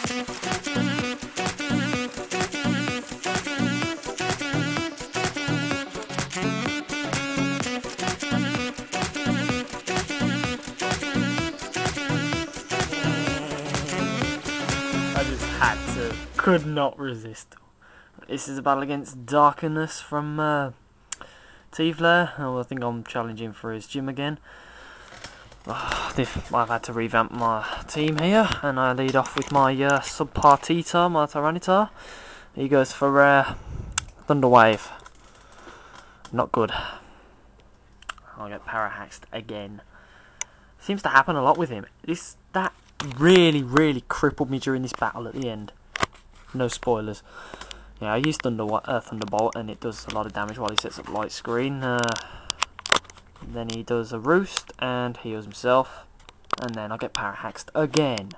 I just had to, could not resist. This is a battle against Darkoness from T-Flare. Oh, I think I'm challenging for his gym again. I've had to revamp my team here, and I lead off with my subpartita, my Tyranitar. He goes for Thunderwave. Not good. I'll get Parahaxed again. Seems to happen a lot with him. That really crippled me during this battle at the end. No spoilers. Yeah, I used Thunderbolt, and it does a lot of damage while he sets up Light Screen. Then he does a Roost and heals himself, and then I get Parahaxed again.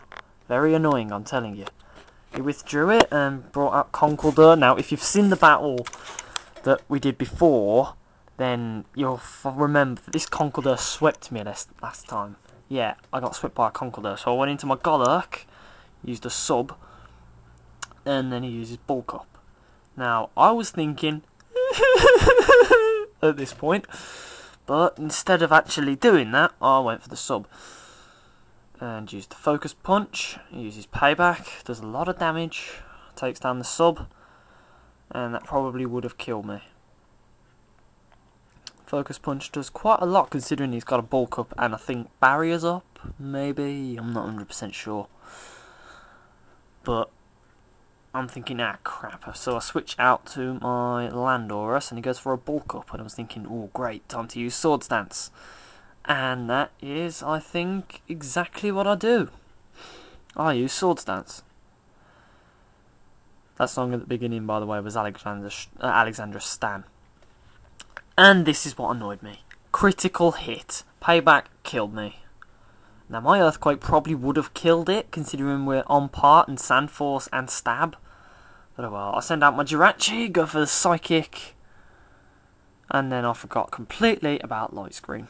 Very annoying, I'm telling you. He withdrew it and brought out Conkeldurr. Now, if you've seen the battle that we did before, then you'll remember that this Conkeldurr swept me last time. Yeah, I got swept by a Conkeldurr, so I went into my Golurk, used a sub, and then he uses Bulk Up. Now, I was thinking, at this point, but instead of actually doing that, I went for the sub. And used the Focus Punch, uses Payback, does a lot of damage, takes down the sub, and that probably would have killed me. Focus Punch does quite a lot considering he's got a Bulk Up and I think Barrier's up, maybe, I'm not 100% sure. But I'm thinking, crap. So I switch out to my Landorus and he goes for a Bulk Up, and I was thinking, oh great, time to use Sword Stance. And that is, I think, exactly what I do. I use Sword Stance. That song at the beginning, by the way, was Alexandra Stan. And this is what annoyed me. Critical hit. Payback killed me. Now my Earthquake probably would have killed it, considering we're on part and Sandforce and Stab. But oh well, I send out my Jirachi, go for the Psychic, and then I forgot completely about Light Screen.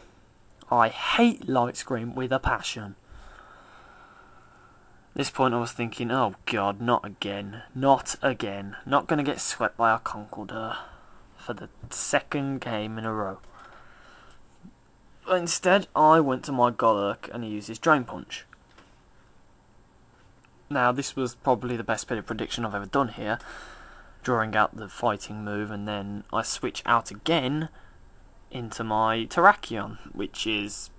I hate Light Screen with a passion. At this point I was thinking, oh god, not again, not again. Not going to get swept by a Conkeldurr for the second game in a row. But instead, I went to my Golurk and he uses Drain Punch. Now, this was probably the best bit of prediction I've ever done here, drawing out the fighting move, and then I switch out again into my Terrakion, which is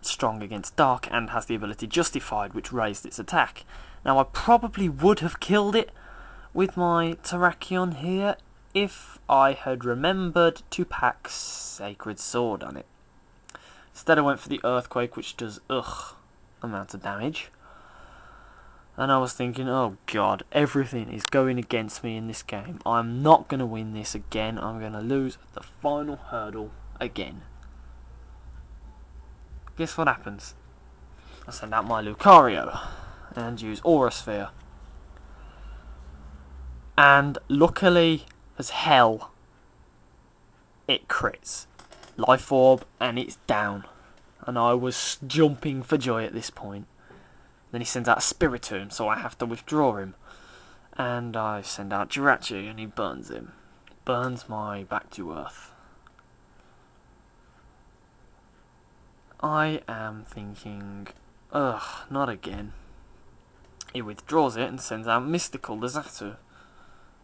strong against Dark and has the ability Justified, which raised its attack. Now, I probably would have killed it with my Terrakion here if I had remembered to pack Sacred Sword on it. Instead I went for the Earthquake, which does amount of damage. And I was thinking, oh god, everything is going against me in this game. I'm not going to win this again. I'm going to lose at the final hurdle again. Guess what happens? I send out my Lucario and use Aura Sphere. And luckily as hell, it crits. Life Orb, and it's down. And I was jumping for joy at this point. Then he sends out a Spiritomb, so I have to withdraw him. And I send out Jirachi, and he burns him. Burns my Back to Earth. I am thinking, not again. He withdraws it and sends out Mystical Lizatu.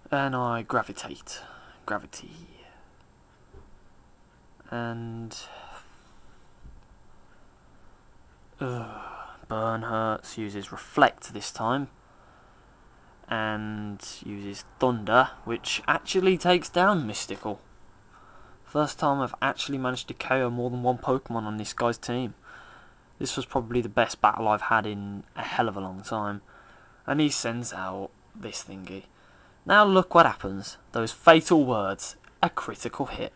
And I gravitate. Gravity. And Burn hurts, uses Reflect this time, and uses Thunder, which actually takes down Mystical. First time I've actually managed to KO more than one Pokemon on this guy's team. This was probably the best battle I've had in a hell of a long time. And he sends out this thingy. Now look what happens. Those fatal words. A critical hit.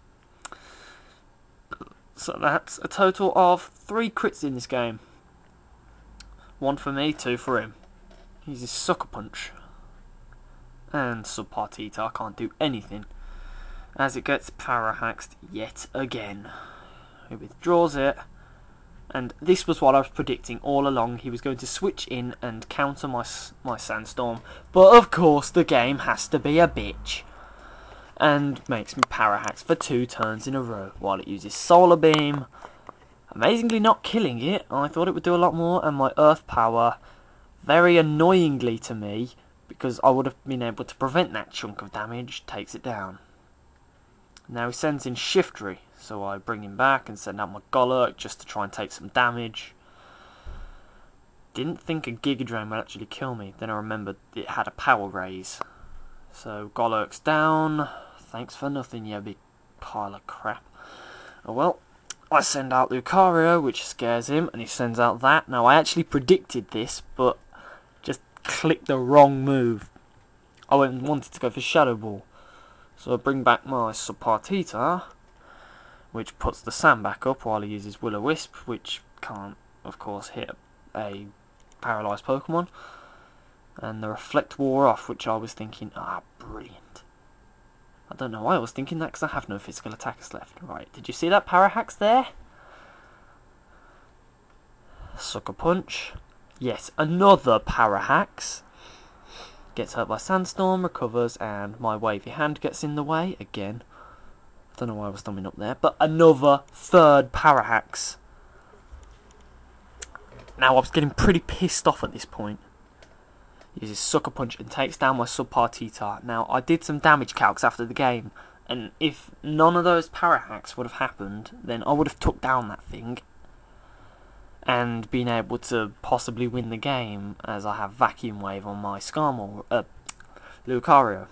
So that's a total of 3 crits in this game. 1 for me, 2 for him. He uses Sucker Punch. And Subpartita, I can't do anything. As it gets Parahaxed yet again. He withdraws it. And this was what I was predicting all along. He was going to switch in and counter my Sandstorm. But of course the game has to be a bitch. And makes me power hacks for 2 turns in a row while it uses Solar Beam. Amazingly not killing it. I thought it would do a lot more. And my Earth Power, very annoyingly to me, because I would have been able to prevent that chunk of damage, takes it down. Now he sends in Shiftry, so I bring him back and send out my Golurk just to try and take some damage. Didn't think a Giga Drain would actually kill me, then I remembered it had a power raise. So Golurk's down, thanks for nothing, you big pile of crap. Oh well, I send out Lucario, which scares him, and he sends out that. Now I actually predicted this, but just clicked the wrong move. I wanted to go for Shadow Ball. So I bring back my Subpartita, which puts the Sand back up while he uses Will-O-Wisp, which can't, of course, hit a paralysed Pokemon. And the Reflect wore off, which I was thinking, brilliant. I don't know why I was thinking that, because I have no physical attackers left. Right, did you see that Parahax there? Sucker Punch. Yes, another Parahax. Gets hurt by Sandstorm, recovers, and my Wavy Hand gets in the way again. I don't know why I was thumbing up there, but another 3rd Parahax. Now I was getting pretty pissed off at this point. Uses Sucker Punch and takes down my Subpartita. Now I did some damage calcs after the game, and if none of those Parahax would have happened, then I would have took down that thing and been able to possibly win the game, as I have Vacuum Wave on my Lucario.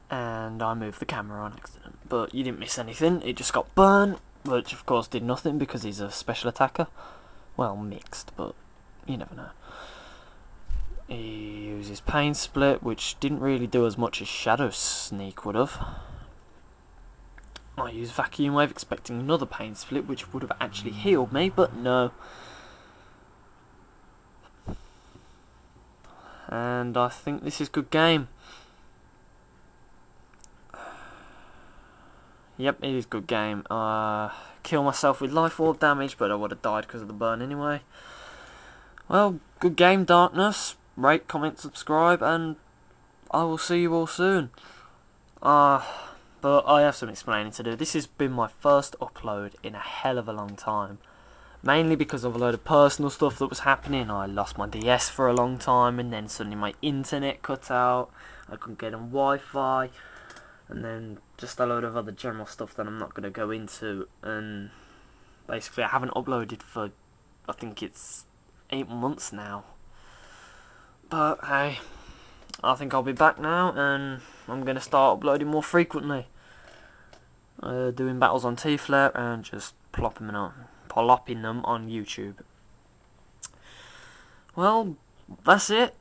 And I moved the camera on accident, but you didn't miss anything. It just got burned, which of course did nothing because he's a special attacker. Well, mixed, but you never know. He uses Pain Split, which didn't really do as much as Shadow Sneak would have. I use Vacuum Wave expecting another Pain Split, which would have actually healed me, but no. And I think this is good game. Yep, it is good game. Kill myself with Life Orb damage, but I would have died because of the burn anyway. Well, good game, Darkness. Rate, comment, subscribe, and I will see you all soon. But I have some explaining to do. This has been my first upload in a hell of a long time. Mainly because of a load of personal stuff that was happening. I lost my DS for a long time, and then suddenly my internet cut out. I couldn't get on Wi-Fi. And then just a load of other general stuff that I'm not going to go into. And basically I haven't uploaded for, I think it's 8 months now. But hey, I think I'll be back now, and I'm going to start uploading more frequently. Doing battles on T-Flare and just plopping them on YouTube. Well, that's it.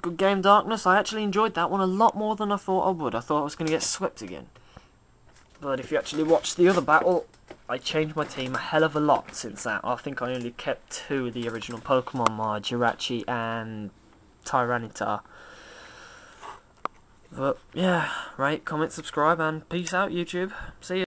Good game, Darkness. I actually enjoyed that one a lot more than I thought I would. I thought I was going to get swept again. But if you actually watch the other battle, I changed my team a hell of a lot since that. I think I only kept 2 of the original Pokemon, my Jirachi and Tyranitar. But yeah, rate, comment, subscribe, and peace out, YouTube. See you.